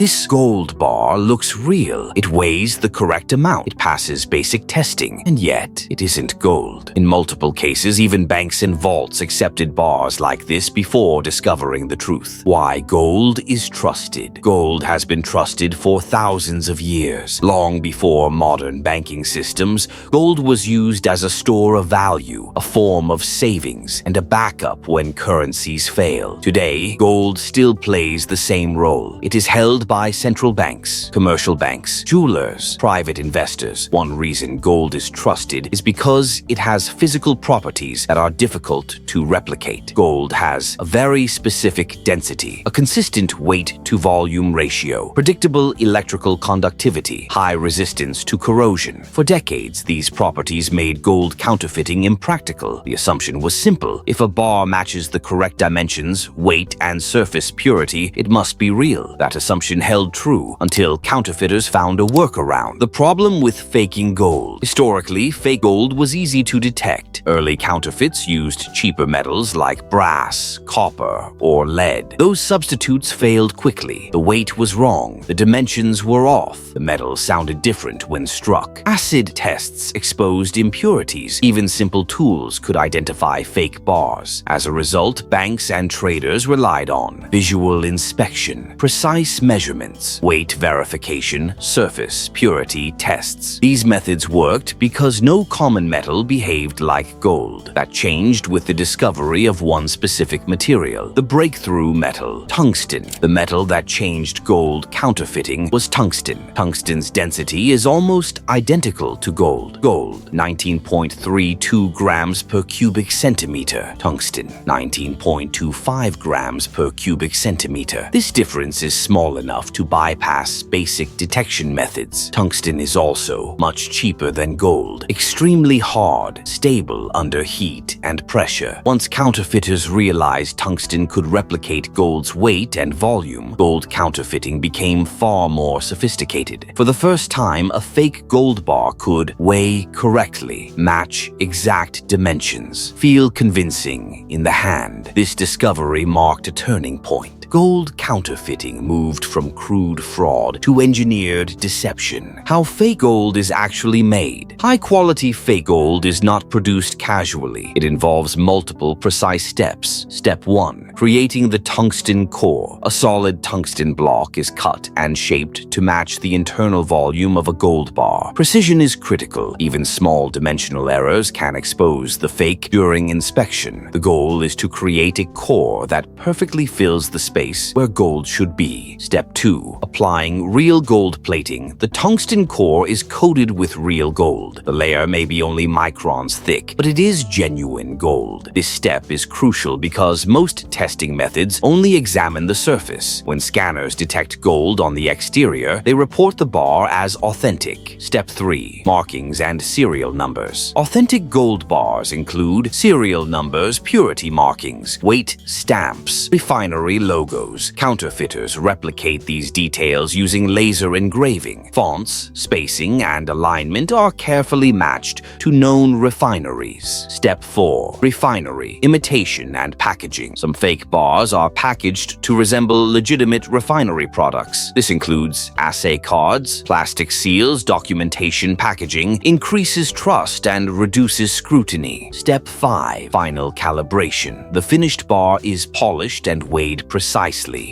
This gold bar looks real. It weighs the correct amount. It passes basic testing, and yet it isn't gold. In multiple cases, even banks and vaults accepted bars like this before discovering the truth. Why gold is trusted. Gold has been trusted for thousands of years. Long before modern banking systems, gold was used as a store of value, a form of savings, and a backup when currencies fail. Today, gold still plays the same role. It is held by central banks, commercial banks, jewelers, private investors. One reason gold is trusted is because it has physical properties that are difficult to replicate. Gold has a very specific density, a consistent weight-to-volume ratio, predictable electrical conductivity, high resistance to corrosion. For decades, these properties made gold counterfeiting impractical. The assumption was simple. If a bar matches the correct dimensions, weight, and surface purity, it must be real. That assumption held true until counterfeiters found a workaround. The problem with faking gold. Historically, fake gold was easy to detect. Early counterfeits used cheaper metals like brass, copper, or lead. Those substitutes failed quickly. The weight was wrong. The dimensions were off. The metal sounded different when struck. Acid tests exposed impurities. Even simple tools could identify fake bars. As a result, banks and traders relied on visual inspection, precise measurements, weight verification, surface purity tests. These methods worked because no common metal behaved like gold. That changed with the discovery of one specific material, the breakthrough metal, tungsten. The metal that changed gold counterfeiting was tungsten. Tungsten's density is almost identical to gold. Gold, 19.32 grams per cubic centimeter. Tungsten, 19.25 grams per cubic centimeter. This difference is small enough to bypass basic detection methods. Tungsten is also much cheaper than gold, extremely hard, stable under heat and pressure. Once counterfeiters realized tungsten could replicate gold's weight and volume, gold counterfeiting became far more sophisticated. For the first time, a fake gold bar could weigh correctly, match exact dimensions, feel convincing in the hand. This discovery marked a turning point. Gold counterfeiting moved from crude fraud to engineered deception. How fake gold is actually made. High-quality fake gold is not produced casually. It involves multiple precise steps. Step 1. Creating the tungsten core. A solid tungsten block is cut and shaped to match the internal volume of a gold bar. Precision is critical. Even small dimensional errors can expose the fake during inspection. The goal is to create a core that perfectly fills the space where gold should be. Step 2. Applying real gold plating. The tungsten core is coated with real gold. The layer may be only microns thick, but it is genuine gold. This step is crucial because most testing methods only examine the surface. When scanners detect gold on the exterior, they report the bar as authentic. Step 3. Markings and serial numbers. Authentic gold bars include serial numbers, purity markings, weight stamps, refinery logos. Counterfeiters replicate these details using laser engraving. Fonts, spacing, and alignment are carefully matched to known refineries. Step 4. Refinery, imitation, and packaging. Some fake bars are packaged to resemble legitimate refinery products. This includes assay cards, plastic seals, documentation. Packaging increases trust and reduces scrutiny. Step 5. Final calibration. The finished bar is polished and weighed precisely.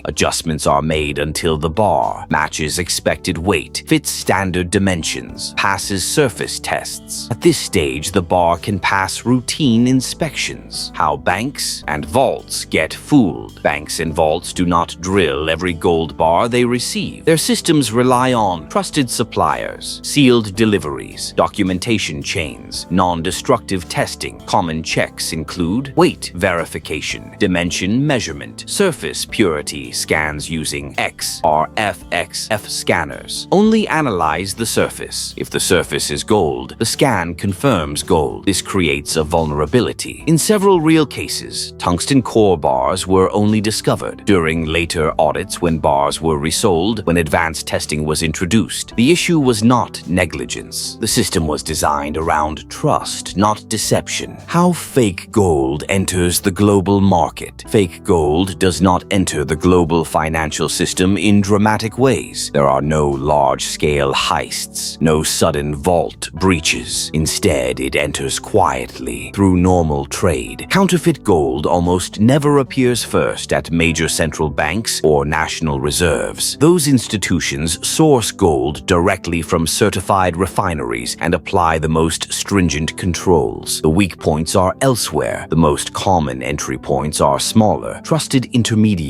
Adjustments are made until the bar matches expected weight, fits standard dimensions, passes surface tests. At this stage, the bar can pass routine inspections. How banks and vaults get fooled. Banks and vaults do not drill every gold bar they receive. Their systems rely on trusted suppliers, sealed deliveries, documentation chains, non-destructive testing. Common checks include weight verification, dimension measurement, surface purity scans using XRFXF scanners. Only analyze the surface. If the surface is gold, the scan confirms gold. This creates a vulnerability. In several real cases, tungsten core bars were only discovered during later audits when bars were resold when advanced testing was introduced. The issue was not negligence. The system was designed around trust, not deception. How fake gold enters the global market. Fake gold does not enter the global financial system in dramatic ways. There are no large-scale heists, no sudden vault breaches. Instead, it enters quietly through normal trade. Counterfeit gold almost never appears first at major central banks or national reserves. Those institutions source gold directly from certified refineries and apply the most stringent controls. The weak points are elsewhere. The most common entry points are smaller, trusted intermediaries.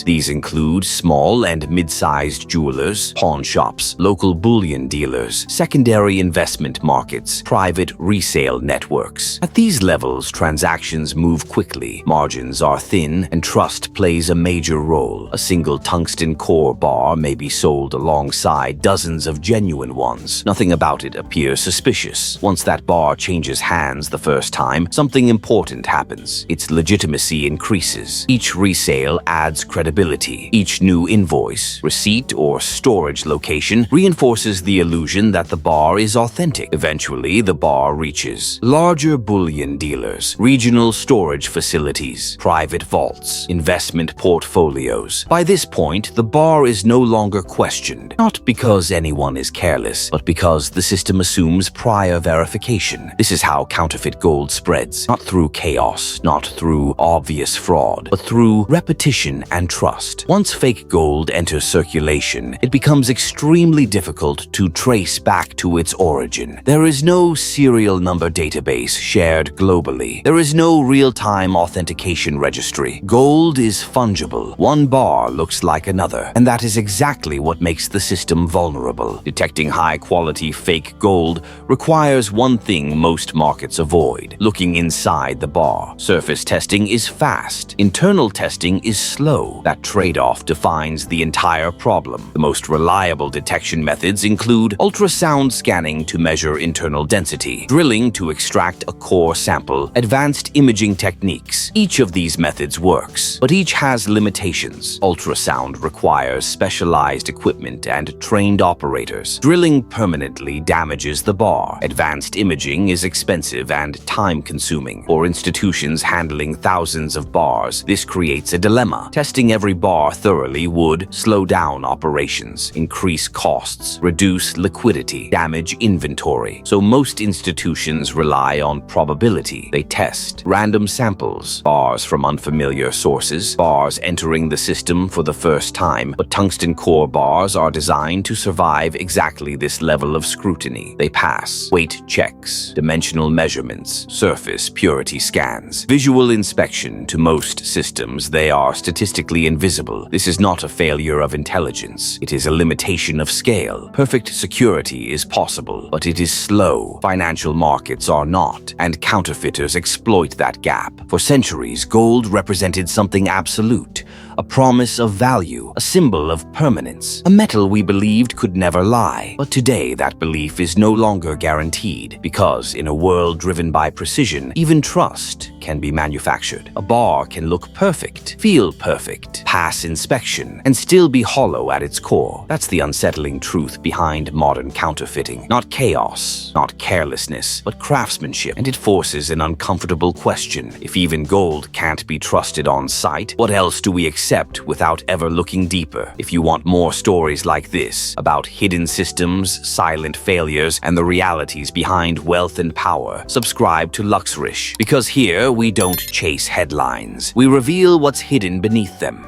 These include small and mid-sized jewelers, pawn shops, local bullion dealers, secondary investment markets, private resale networks. At these levels, transactions move quickly, margins are thin, and trust plays a major role. A single tungsten core bar may be sold alongside dozens of genuine ones. Nothing about it appears suspicious. Once that bar changes hands the first time, something important happens. Its legitimacy increases. Each resale adds credibility. Each new invoice, receipt, or storage location reinforces the illusion that the bar is authentic. Eventually, the bar reaches larger bullion dealers, regional storage facilities, private vaults, investment portfolios. By this point, the bar is no longer questioned, not because anyone is careless, but because the system assumes prior verification. This is how counterfeit gold spreads, not through chaos, not through obvious fraud, but through repetition and trust. Once fake gold enters circulation, it becomes extremely difficult to trace back to its origin. There is no serial number database shared globally. There is no real-time authentication registry. Gold is fungible. One bar looks like another, and that is exactly what makes the system vulnerable. Detecting high-quality fake gold requires one thing most markets avoid: looking inside the bar. Surface testing is fast. Internal testing is slow. That trade-off defines the entire problem. The most reliable detection methods include ultrasound scanning to measure internal density, drilling to extract a core sample, advanced imaging techniques. Each of these methods works, but each has limitations. Ultrasound requires specialized equipment and trained operators. Drilling permanently damages the bar. Advanced imaging is expensive and time-consuming. For institutions handling thousands of bars, this creates a dilemma. Testing every bar thoroughly would slow down operations, increase costs, reduce liquidity, damage inventory. So most institutions rely on probability. They test random samples, bars from unfamiliar sources, bars entering the system for the first time. But tungsten core bars are designed to survive exactly this level of scrutiny. They pass weight checks, dimensional measurements, surface purity scans, visual inspection. To most systems, they are statistically invisible. This is not a failure of intelligence. It is a limitation of scale. Perfect security is possible, but it is slow. Financial markets are not, and counterfeiters exploit that gap. For centuries, gold represented something absolute, a promise of value, a symbol of permanence, a metal we believed could never lie. But today, that belief is no longer guaranteed, because in a world driven by precision, even trust can be manufactured. A bar can look perfect, feel perfect, pass inspection, and still be hollow at its core. That's the unsettling truth behind modern counterfeiting. Not chaos, not carelessness, but craftsmanship. And it forces an uncomfortable question. If even gold can't be trusted on sight, what else do we accept without ever looking deeper? If you want more stories like this, about hidden systems, silent failures, and the realities behind wealth and power, subscribe to Luxrish, because here we don't chase headlines. We reveal what's hidden beneath them.